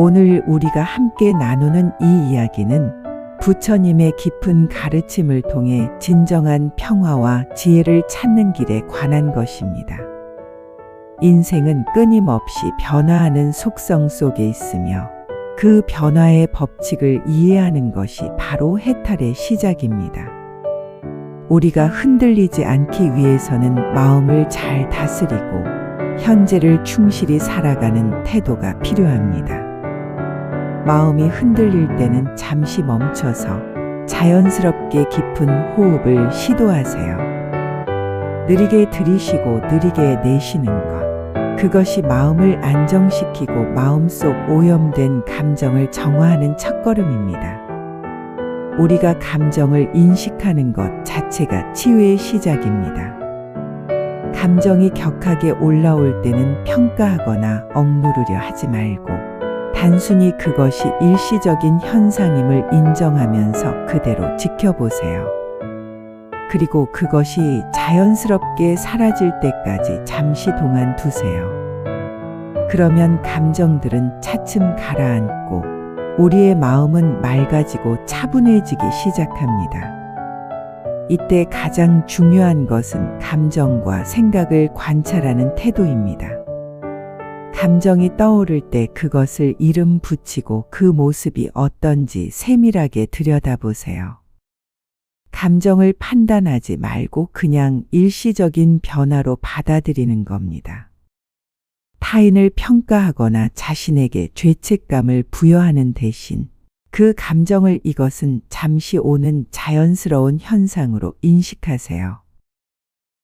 오늘 우리가 함께 나누는 이 이야기는 부처님의 깊은 가르침을 통해 진정한 평화와 지혜를 찾는 길에 관한 것입니다. 인생은 끊임없이 변화하는 속성 속에 있으며 그 변화의 법칙을 이해하는 것이 바로 해탈의 시작입니다. 우리가 흔들리지 않기 위해서는 마음을 잘 다스리고 현재를 충실히 살아가는 태도가 필요합니다. 마음이 흔들릴 때는 잠시 멈춰서 자연스럽게 깊은 호흡을 시도하세요. 느리게 들이쉬고 느리게 내쉬는 것. 그것이 마음을 안정시키고 마음속 오염된 감정을 정화하는 첫걸음입니다. 우리가 감정을 인식하는 것 자체가 치유의 시작입니다. 감정이 격하게 올라올 때는 평가하거나 억누르려 하지 말고 단순히 그것이 일시적인 현상임을 인정하면서 그대로 지켜보세요. 그리고 그것이 자연스럽게 사라질 때까지 잠시 동안 두세요. 그러면 감정들은 차츰 가라앉고 우리의 마음은 맑아지고 차분해지기 시작합니다. 이때 가장 중요한 것은 감정과 생각을 관찰하는 태도입니다. 감정이 떠오를 때 그것을 이름 붙이고 그 모습이 어떤지 세밀하게 들여다보세요. 감정을 판단하지 말고 그냥 일시적인 변화로 받아들이는 겁니다. 타인을 평가하거나 자신에게 죄책감을 부여하는 대신 그 감정을 이것은 잠시 오는 자연스러운 현상으로 인식하세요.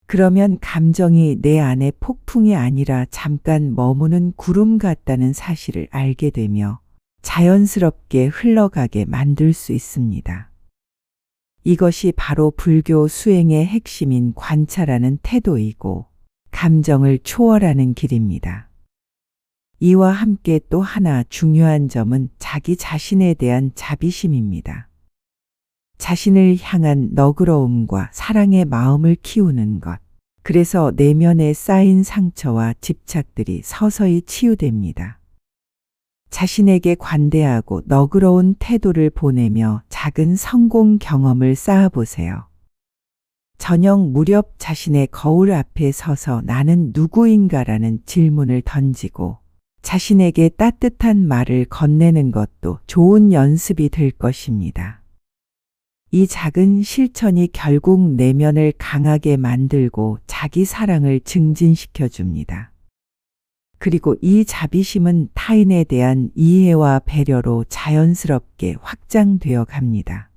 그러면 감정이 내 안에 폭풍이 아니라 잠깐 머무는 구름 같다는 사실을 알게 되며 자연스럽게 흘러가게 만들 수 있습니다. 이것이 바로 불교 수행의 핵심인 관찰하는 태도이고 감정을 초월하는 길입니다. 이와 함께 또 하나 중요한 점은 자기 자신에 대한 자비심입니다. 자신을 향한 너그러움과 사랑의 마음을 키우는 것. 그래서 내면에 쌓인 상처와 집착들이 서서히 치유됩니다. 자신에게 관대하고 너그러운 태도를 보내며 작은 성공 경험을 쌓아보세요. 저녁 무렵 자신의 거울 앞에 서서 나는 누구인가라는 질문을 던지고 자신에게 따뜻한 말을 건네는 것도 좋은 연습이 될 것입니다. 이 작은 실천이 결국 내면을 강하게 만들고 자기 사랑을 증진시켜 줍니다. 그리고 이 자비심은 타인에 대한 이해와 배려로 자연스럽게 확장되어 갑니다.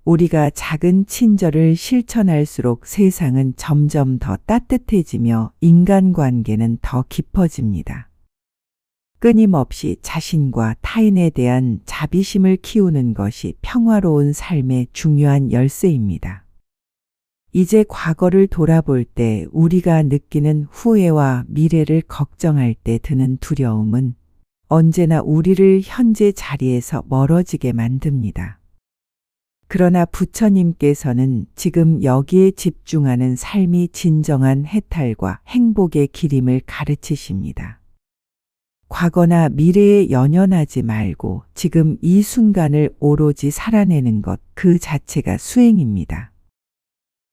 우리가 작은 친절을 실천할수록 세상은 점점 더 따뜻해지며 인간관계는 더 깊어집니다. 끊임없이 자신과 타인에 대한 자비심을 키우는 것이 평화로운 삶의 중요한 열쇠입니다. 이제 과거를 돌아볼 때 우리가 느끼는 후회와 미래를 걱정할 때 드는 두려움은 언제나 우리를 현재 자리에서 멀어지게 만듭니다. 그러나 부처님께서는 지금 여기에 집중하는 삶이 진정한 해탈과 행복의 길임을 가르치십니다. 과거나 미래에 연연하지 말고 지금 이 순간을 오로지 살아내는 것 그 자체가 수행입니다.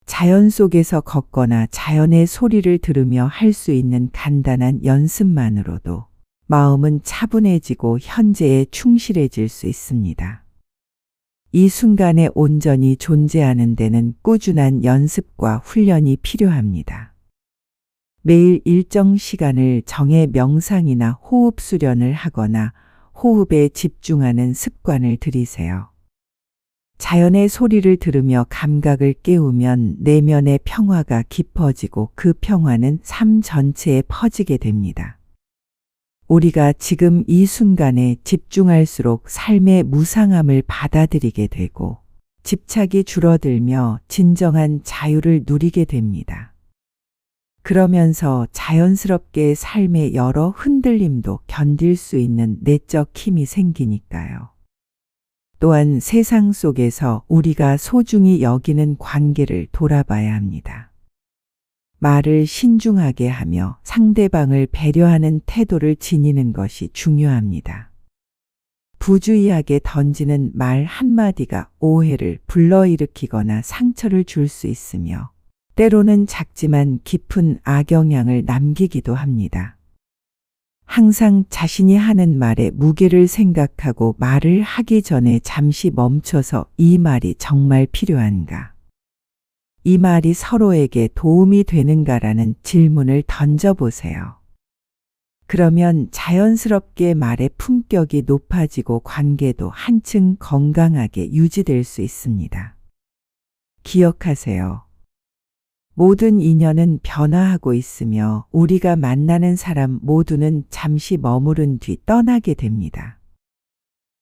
자연 속에서 걷거나 자연의 소리를 들으며 할 수 있는 간단한 연습만으로도 마음은 차분해지고 현재에 충실해질 수 있습니다. 이 순간에 온전히 존재하는 데는 꾸준한 연습과 훈련이 필요합니다. 매일 일정 시간을 정해 명상이나 호흡 수련을 하거나 호흡에 집중하는 습관을 들이세요. 자연의 소리를 들으며 감각을 깨우면 내면의 평화가 깊어지고 그 평화는 삶 전체에 퍼지게 됩니다. 우리가 지금 이 순간에 집중할수록 삶의 무상함을 받아들이게 되고 집착이 줄어들며 진정한 자유를 누리게 됩니다. 그러면서 자연스럽게 삶의 여러 흔들림도 견딜 수 있는 내적 힘이 생기니까요. 또한 세상 속에서 우리가 소중히 여기는 관계를 돌아봐야 합니다. 말을 신중하게 하며 상대방을 배려하는 태도를 지니는 것이 중요합니다. 부주의하게 던지는 말 한마디가 오해를 불러일으키거나 상처를 줄 수 있으며 때로는 작지만 깊은 악영향을 남기기도 합니다. 항상 자신이 하는 말의 무게를 생각하고 말을 하기 전에 잠시 멈춰서 이 말이 정말 필요한가? 이 말이 서로에게 도움이 되는가라는 질문을 던져보세요. 그러면 자연스럽게 말의 품격이 높아지고 관계도 한층 건강하게 유지될 수 있습니다. 기억하세요. 모든 인연은 변화하고 있으며 우리가 만나는 사람 모두는 잠시 머무른 뒤 떠나게 됩니다.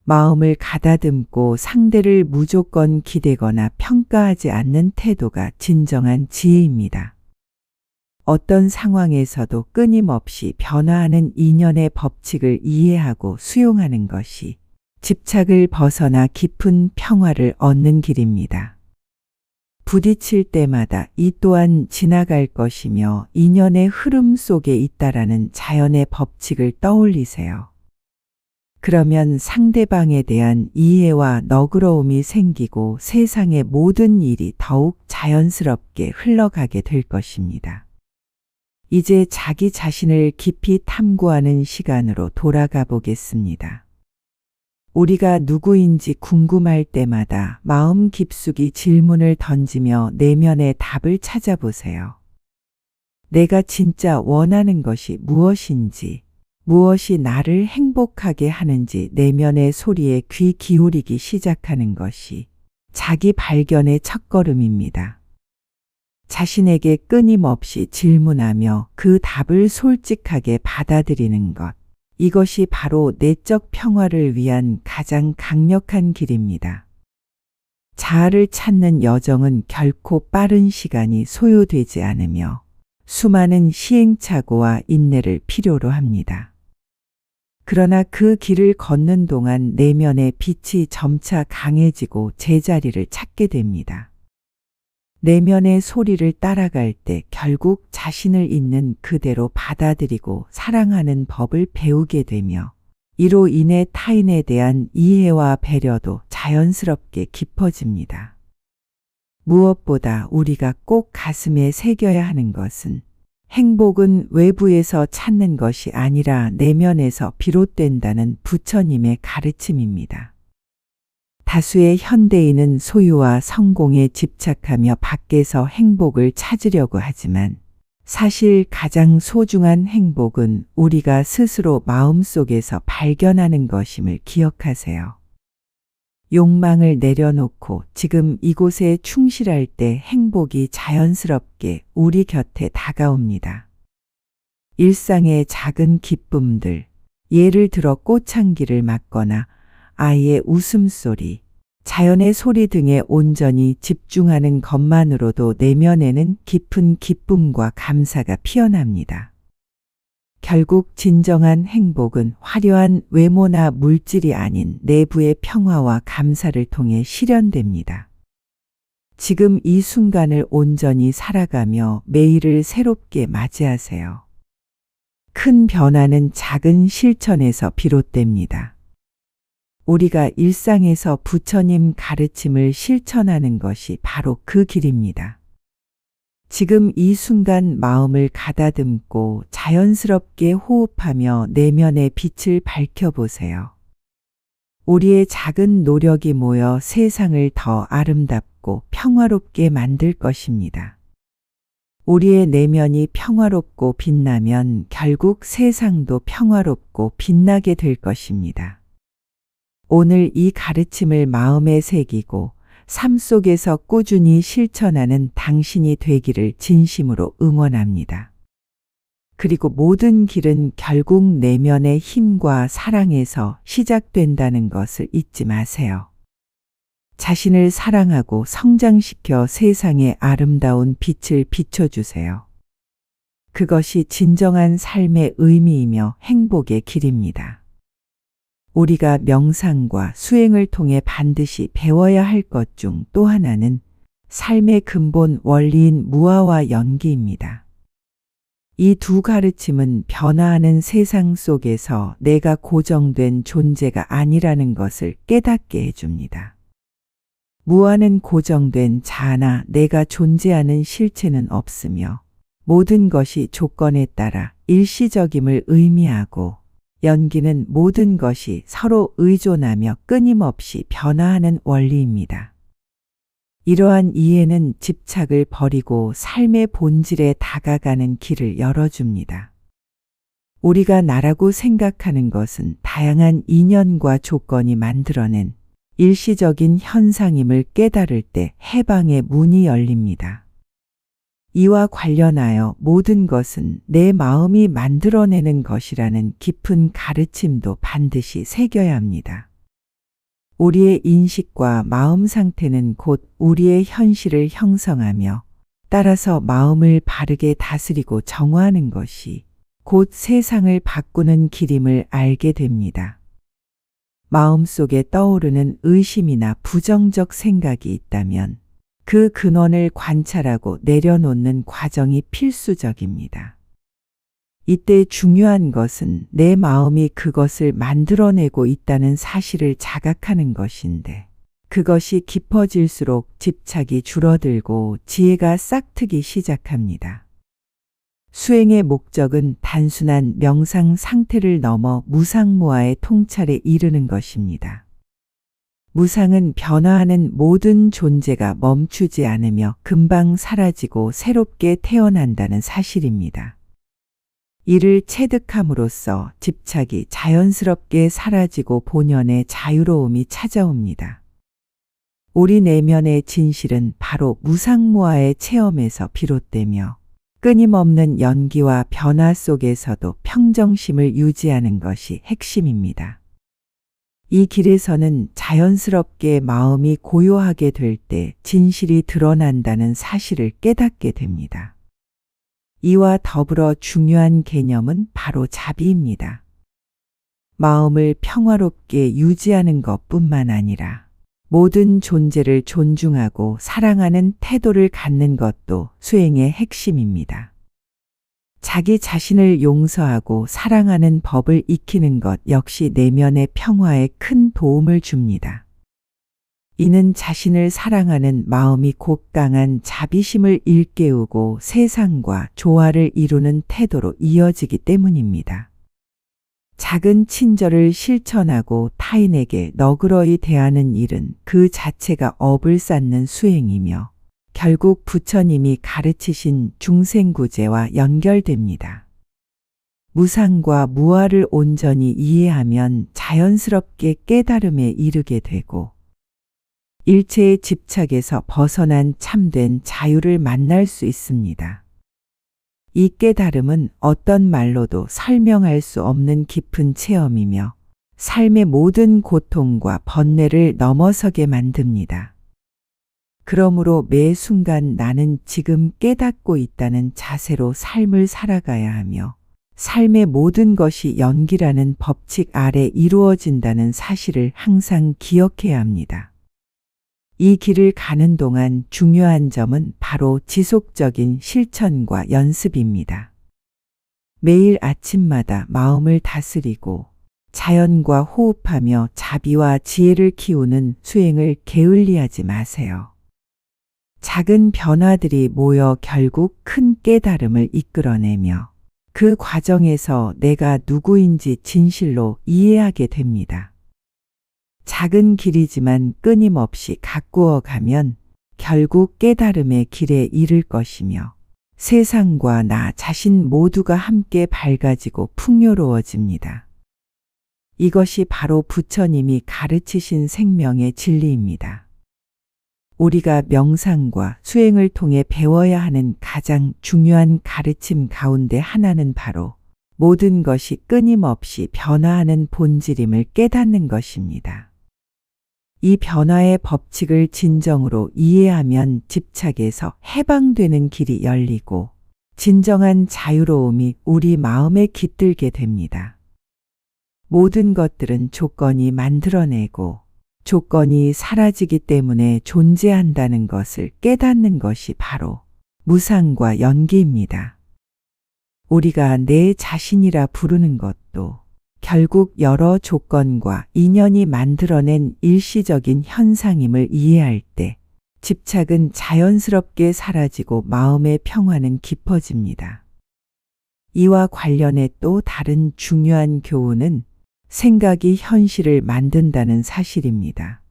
마음을 가다듬고 상대를 무조건 기대거나 평가하지 않는 태도가 진정한 지혜입니다. 어떤 상황에서도 끊임없이 변화하는 인연의 법칙을 이해하고 수용하는 것이 집착을 벗어나 깊은 평화를 얻는 길입니다. 부딪힐 때마다 이 또한 지나갈 것이며 인연의 흐름 속에 있다라는 자연의 법칙을 떠올리세요. 그러면 상대방에 대한 이해와 너그러움이 생기고 세상의 모든 일이 더욱 자연스럽게 흘러가게 될 것입니다. 이제 자기 자신을 깊이 탐구하는 시간으로 돌아가 보겠습니다. 우리가 누구인지 궁금할 때마다 마음 깊숙이 질문을 던지며 내면의 답을 찾아보세요. 내가 진짜 원하는 것이 무엇인지, 무엇이 나를 행복하게 하는지 내면의 소리에 귀 기울이기 시작하는 것이 자기 발견의 첫걸음입니다. 자신에게 끊임없이 질문하며 그 답을 솔직하게 받아들이는 것. 이것이 바로 내적 평화를 위한 가장 강력한 길입니다. 자아를 찾는 여정은 결코 빠른 시간이 소요되지 않으며 수많은 시행착오와 인내를 필요로 합니다. 그러나 그 길을 걷는 동안 내면의 빛이 점차 강해지고 제자리를 찾게 됩니다. 내면의 소리를 따라갈 때 결국 자신을 있는 그대로 받아들이고 사랑하는 법을 배우게 되며 이로 인해 타인에 대한 이해와 배려도 자연스럽게 깊어집니다. 무엇보다 우리가 꼭 가슴에 새겨야 하는 것은 행복은 외부에서 찾는 것이 아니라 내면에서 비롯된다는 부처님의 가르침입니다. 다수의 현대인은 소유와 성공에 집착하며 밖에서 행복을 찾으려고 하지만 사실 가장 소중한 행복은 우리가 스스로 마음속에서 발견하는 것임을 기억하세요. 욕망을 내려놓고 지금 이곳에 충실할 때 행복이 자연스럽게 우리 곁에 다가옵니다. 일상의 작은 기쁨들, 예를 들어 꽃향기를 맡거나 아이의 웃음소리, 자연의 소리 등에 온전히 집중하는 것만으로도 내면에는 깊은 기쁨과 감사가 피어납니다. 결국 진정한 행복은 화려한 외모나 물질이 아닌 내부의 평화와 감사를 통해 실현됩니다. 지금 이 순간을 온전히 살아가며 매일을 새롭게 맞이하세요. 큰 변화는 작은 실천에서 비롯됩니다. 우리가 일상에서 부처님 가르침을 실천하는 것이 바로 그 길입니다. 지금 이 순간 마음을 가다듬고 자연스럽게 호흡하며 내면의 빛을 밝혀보세요. 우리의 작은 노력이 모여 세상을 더 아름답고 평화롭게 만들 것입니다. 우리의 내면이 평화롭고 빛나면 결국 세상도 평화롭고 빛나게 될 것입니다. 오늘 이 가르침을 마음에 새기고 삶 속에서 꾸준히 실천하는 당신이 되기를 진심으로 응원합니다. 그리고 모든 길은 결국 내면의 힘과 사랑에서 시작된다는 것을 잊지 마세요. 자신을 사랑하고 성장시켜 세상에 아름다운 빛을 비춰주세요. 그것이 진정한 삶의 의미이며 행복의 길입니다. 우리가 명상과 수행을 통해 반드시 배워야 할 것 중 또 하나는 삶의 근본 원리인 무아와 연기입니다. 이 두 가르침은 변화하는 세상 속에서 내가 고정된 존재가 아니라는 것을 깨닫게 해줍니다. 무한은 고정된 자아나 내가 존재하는 실체는 없으며 모든 것이 조건에 따라 일시적임을 의미하고 연기는 모든 것이 서로 의존하며 끊임없이 변화하는 원리입니다. 이러한 이해는 집착을 버리고 삶의 본질에 다가가는 길을 열어줍니다. 우리가 나라고 생각하는 것은 다양한 인연과 조건이 만들어낸 일시적인 현상임을 깨달을 때 해방의 문이 열립니다. 이와 관련하여 모든 것은 내 마음이 만들어내는 것이라는 깊은 가르침도 반드시 새겨야 합니다. 우리의 인식과 마음 상태는 곧 우리의 현실을 형성하며 따라서 마음을 바르게 다스리고 정화하는 것이 곧 세상을 바꾸는 길임을 알게 됩니다. 마음속에 떠오르는 의심이나 부정적 생각이 있다면 그 근원을 관찰하고 내려놓는 과정이 필수적입니다. 이때 중요한 것은 내 마음이 그것을 만들어내고 있다는 사실을 자각하는 것인데 그것이 깊어질수록 집착이 줄어들고 지혜가 싹트기 시작합니다. 수행의 목적은 단순한 명상 상태를 넘어 무상무아의 통찰에 이르는 것입니다. 무상은 변화하는 모든 존재가 멈추지 않으며 금방 사라지고 새롭게 태어난다는 사실입니다. 이를 체득함으로써 집착이 자연스럽게 사라지고 본연의 자유로움이 찾아옵니다. 우리 내면의 진실은 바로 무상무아의 체험에서 비롯되며 끊임없는 연기와 변화 속에서도 평정심을 유지하는 것이 핵심입니다. 이 길에서는 자연스럽게 마음이 고요하게 될 때 진실이 드러난다는 사실을 깨닫게 됩니다. 이와 더불어 중요한 개념은 바로 자비입니다. 마음을 평화롭게 유지하는 것뿐만 아니라 모든 존재를 존중하고 사랑하는 태도를 갖는 것도 수행의 핵심입니다. 자기 자신을 용서하고 사랑하는 법을 익히는 것 역시 내면의 평화에 큰 도움을 줍니다. 이는 자신을 사랑하는 마음이 곧강한 자비심을 일깨우고 세상과 조화를 이루는 태도로 이어지기 때문입니다. 작은 친절을 실천하고 타인에게 너그러이 대하는 일은 그 자체가 업을 쌓는 수행이며 결국 부처님이 가르치신 중생구제와 연결됩니다. 무상과 무아를 온전히 이해하면 자연스럽게 깨달음에 이르게 되고 일체의 집착에서 벗어난 참된 자유를 만날 수 있습니다. 이 깨달음은 어떤 말로도 설명할 수 없는 깊은 체험이며 삶의 모든 고통과 번뇌를 넘어서게 만듭니다. 그러므로 매 순간 나는 지금 깨닫고 있다는 자세로 삶을 살아가야 하며 삶의 모든 것이 연기라는 법칙 아래 이루어진다는 사실을 항상 기억해야 합니다. 이 길을 가는 동안 중요한 점은 바로 지속적인 실천과 연습입니다. 매일 아침마다 마음을 다스리고 자연과 호흡하며 자비와 지혜를 키우는 수행을 게을리하지 마세요. 작은 변화들이 모여 결국 큰 깨달음을 이끌어내며 그 과정에서 내가 누구인지 진실로 이해하게 됩니다. 작은 길이지만 끊임없이 가꾸어 가면 결국 깨달음의 길에 이를 것이며 세상과 나 자신 모두가 함께 밝아지고 풍요로워집니다. 이것이 바로 부처님이 가르치신 생명의 진리입니다. 우리가 명상과 수행을 통해 배워야 하는 가장 중요한 가르침 가운데 하나는 바로 모든 것이 끊임없이 변화하는 본질임을 깨닫는 것입니다. 이 변화의 법칙을 진정으로 이해하면 집착에서 해방되는 길이 열리고 진정한 자유로움이 우리 마음에 깃들게 됩니다. 모든 것들은 조건이 만들어내고 조건이 사라지기 때문에 존재한다는 것을 깨닫는 것이 바로 무상과 연기입니다. 우리가 내 자신이라 부르는 것도 결국 여러 조건과 인연이 만들어낸 일시적인 현상임을 이해할 때 집착은 자연스럽게 사라지고 마음의 평화는 깊어집니다. 이와 관련해 또 다른 중요한 교훈은 생각이 현실을 만든다는 사실입니다.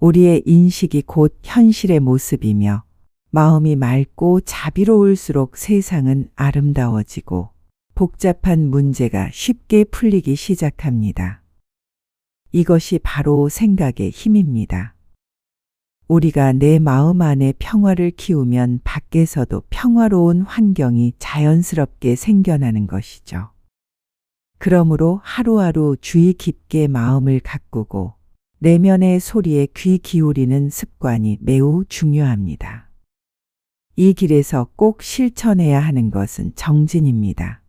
우리의 인식이 곧 현실의 모습이며 마음이 맑고 자비로울수록 세상은 아름다워지고 복잡한 문제가 쉽게 풀리기 시작합니다. 이것이 바로 생각의 힘입니다. 우리가 내 마음 안에 평화를 키우면 밖에서도 평화로운 환경이 자연스럽게 생겨나는 것이죠. 그러므로 하루하루 주의 깊게 마음을 가꾸고 내면의 소리에 귀 기울이는 습관이 매우 중요합니다. 이 길에서 꼭 실천해야 하는 것은 정진입니다.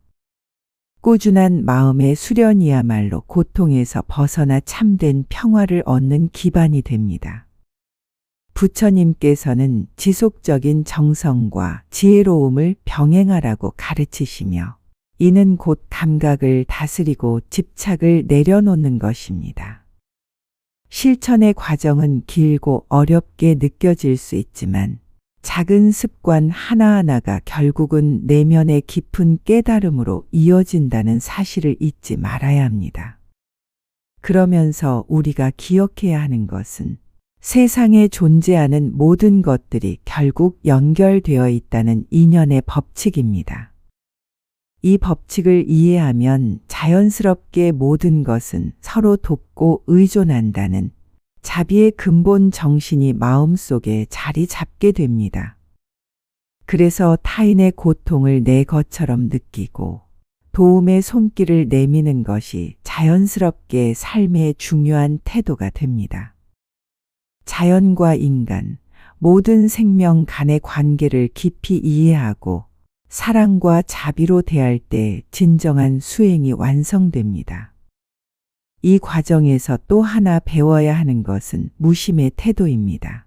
꾸준한 마음의 수련이야말로 고통에서 벗어나 참된 평화를 얻는 기반이 됩니다. 부처님께서는 지속적인 정성과 지혜로움을 병행하라고 가르치시며 이는 곧 감각을 다스리고 집착을 내려놓는 것입니다. 실천의 과정은 길고 어렵게 느껴질 수 있지만 작은 습관 하나하나가 결국은 내면의 깊은 깨달음으로 이어진다는 사실을 잊지 말아야 합니다. 그러면서 우리가 기억해야 하는 것은 세상에 존재하는 모든 것들이 결국 연결되어 있다는 인연의 법칙입니다. 이 법칙을 이해하면 자연스럽게 모든 것은 서로 돕고 의존한다는 자비의 근본 정신이 마음속에 자리 잡게 됩니다. 그래서 타인의 고통을 내 것처럼 느끼고 도움의 손길을 내미는 것이 자연스럽게 삶의 중요한 태도가 됩니다. 자연과 인간, 모든 생명 간의 관계를 깊이 이해하고 사랑과 자비로 대할 때 진정한 수행이 완성됩니다. 이 과정에서 또 하나 배워야 하는 것은 무심의 태도입니다.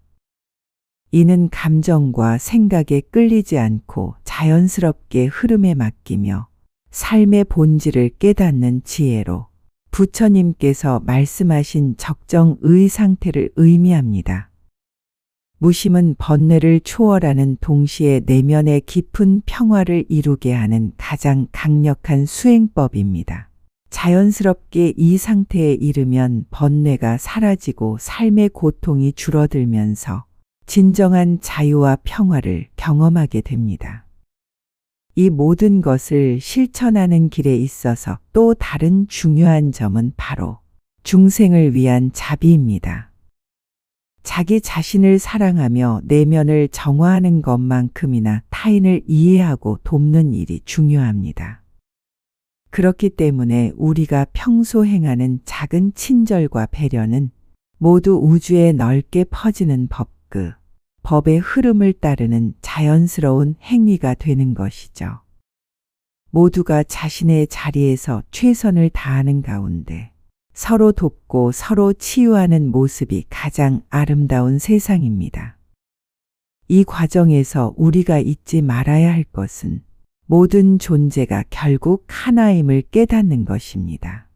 이는 감정과 생각에 끌리지 않고 자연스럽게 흐름에 맡기며 삶의 본질을 깨닫는 지혜로 부처님께서 말씀하신 적정의 상태를 의미합니다. 무심은 번뇌를 초월하는 동시에 내면의 깊은 평화를 이루게 하는 가장 강력한 수행법입니다. 자연스럽게 이 상태에 이르면 번뇌가 사라지고 삶의 고통이 줄어들면서 진정한 자유와 평화를 경험하게 됩니다. 이 모든 것을 실천하는 길에 있어서 또 다른 중요한 점은 바로 중생을 위한 자비입니다. 자기 자신을 사랑하며 내면을 정화하는 것만큼이나 타인을 이해하고 돕는 일이 중요합니다. 그렇기 때문에 우리가 평소 행하는 작은 친절과 배려는 모두 우주에 넓게 퍼지는 법의 흐름을 따르는 자연스러운 행위가 되는 것이죠. 모두가 자신의 자리에서 최선을 다하는 가운데 서로 돕고 서로 치유하는 모습이 가장 아름다운 세상입니다. 이 과정에서 우리가 잊지 말아야 할 것은 모든 존재가 결국 하나임을 깨닫는 것입니다.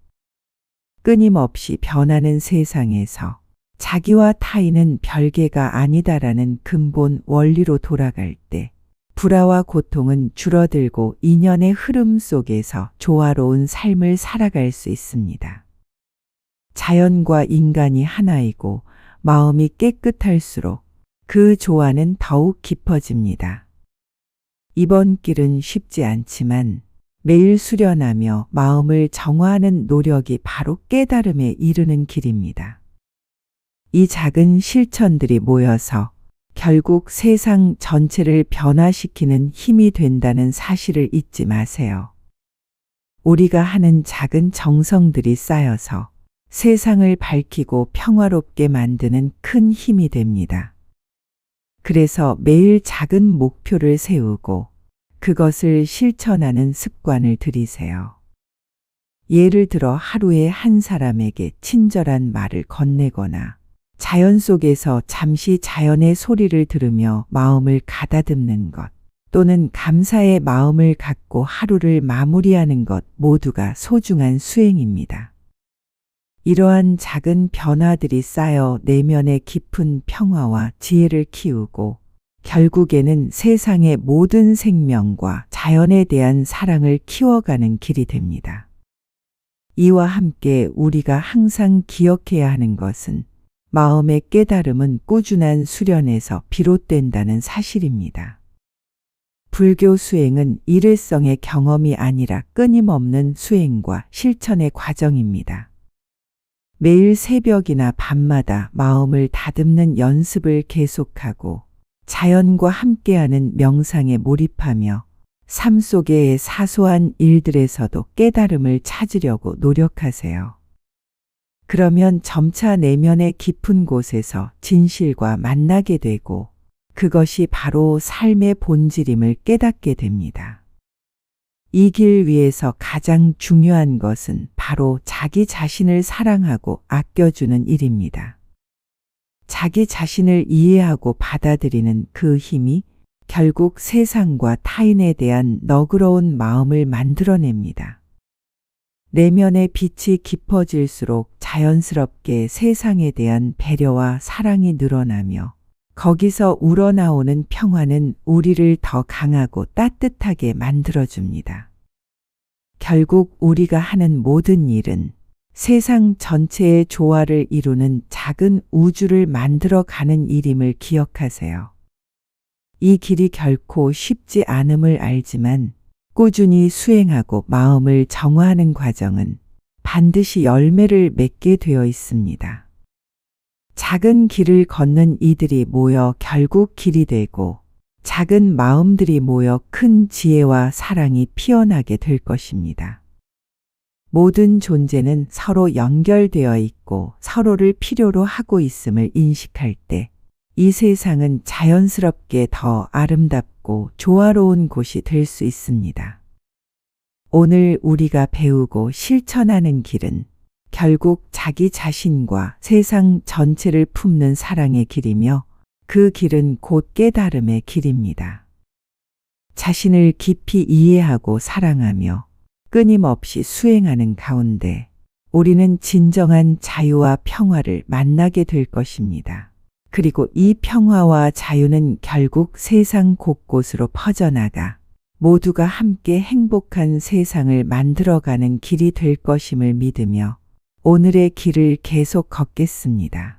끊임없이 변하는 세상에서 자기와 타인은 별개가 아니다라는 근본 원리로 돌아갈 때 불화와 고통은 줄어들고 인연의 흐름 속에서 조화로운 삶을 살아갈 수 있습니다. 자연과 인간이 하나이고 마음이 깨끗할수록 그 조화는 더욱 깊어집니다. 이번 길은 쉽지 않지만 매일 수련하며 마음을 정화하는 노력이 바로 깨달음에 이르는 길입니다. 이 작은 실천들이 모여서 결국 세상 전체를 변화시키는 힘이 된다는 사실을 잊지 마세요. 우리가 하는 작은 정성들이 쌓여서 세상을 밝히고 평화롭게 만드는 큰 힘이 됩니다. 그래서 매일 작은 목표를 세우고 그것을 실천하는 습관을 들이세요. 예를 들어 하루에 한 사람에게 친절한 말을 건네거나 자연 속에서 잠시 자연의 소리를 들으며 마음을 가다듬는 것, 또는 감사의 마음을 갖고 하루를 마무리하는 것 모두가 소중한 수행입니다. 이러한 작은 변화들이 쌓여 내면의 깊은 평화와 지혜를 키우고 결국에는 세상의 모든 생명과 자연에 대한 사랑을 키워가는 길이 됩니다. 이와 함께 우리가 항상 기억해야 하는 것은 마음의 깨달음은 꾸준한 수련에서 비롯된다는 사실입니다. 불교 수행은 일회성의 경험이 아니라 끊임없는 수행과 실천의 과정입니다. 매일 새벽이나 밤마다 마음을 다듬는 연습을 계속하고 자연과 함께하는 명상에 몰입하며 삶 속의 사소한 일들에서도 깨달음을 찾으려고 노력하세요. 그러면 점차 내면의 깊은 곳에서 진실과 만나게 되고 그것이 바로 삶의 본질임을 깨닫게 됩니다. 이 길 위에서 가장 중요한 것은 바로 자기 자신을 사랑하고 아껴주는 일입니다. 자기 자신을 이해하고 받아들이는 그 힘이 결국 세상과 타인에 대한 너그러운 마음을 만들어냅니다. 내면의 빛이 깊어질수록 자연스럽게 세상에 대한 배려와 사랑이 늘어나며 거기서 우러나오는 평화는 우리를 더 강하고 따뜻하게 만들어줍니다. 결국 우리가 하는 모든 일은 세상 전체의 조화를 이루는 작은 우주를 만들어가는 일임을 기억하세요. 이 길이 결코 쉽지 않음을 알지만 꾸준히 수행하고 마음을 정화하는 과정은 반드시 열매를 맺게 되어 있습니다. 작은 길을 걷는 이들이 모여 결국 길이 되고 작은 마음들이 모여 큰 지혜와 사랑이 피어나게 될 것입니다. 모든 존재는 서로 연결되어 있고 서로를 필요로 하고 있음을 인식할 때 이 세상은 자연스럽게 더 아름답고 조화로운 곳이 될 수 있습니다. 오늘 우리가 배우고 실천하는 길은 결국 자기 자신과 세상 전체를 품는 사랑의 길이며 그 길은 곧 깨달음의 길입니다. 자신을 깊이 이해하고 사랑하며 끊임없이 수행하는 가운데 우리는 진정한 자유와 평화를 만나게 될 것입니다. 그리고 이 평화와 자유는 결국 세상 곳곳으로 퍼져나가 모두가 함께 행복한 세상을 만들어가는 길이 될 것임을 믿으며 오늘의 길을 계속 걷겠습니다.